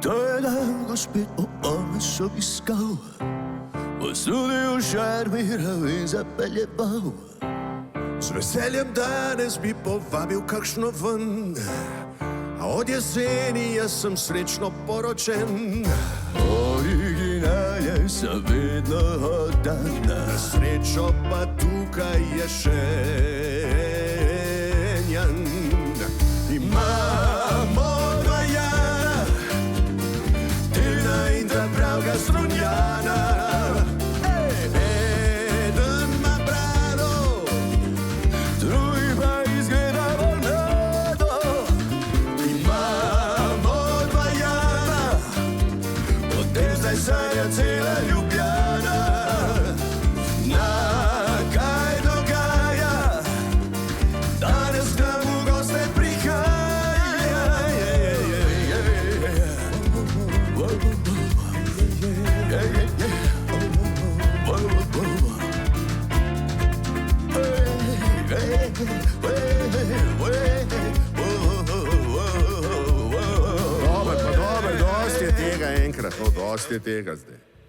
To je dan, ko spet omes obiskal, v studiu šarmiral in zapeljeval. Z veseljem danes bi povabil kakšno ven, a od jeseni jaz sem srečno poročen. Originalje sem vedno oddan, Srečo pa tukaj je še njen. Imamo dva Jana, Tina in ta pravga Strunjana. Eden ima brado, drugi pa izgleda bolj mlado. imamo dva Jana, o tem zdaj sanja cela Ljubljana. Na kaj dogaja, danes k nam v goste prihaja. Dobro, dosti je tega enkrat, dosti je tega zdaj.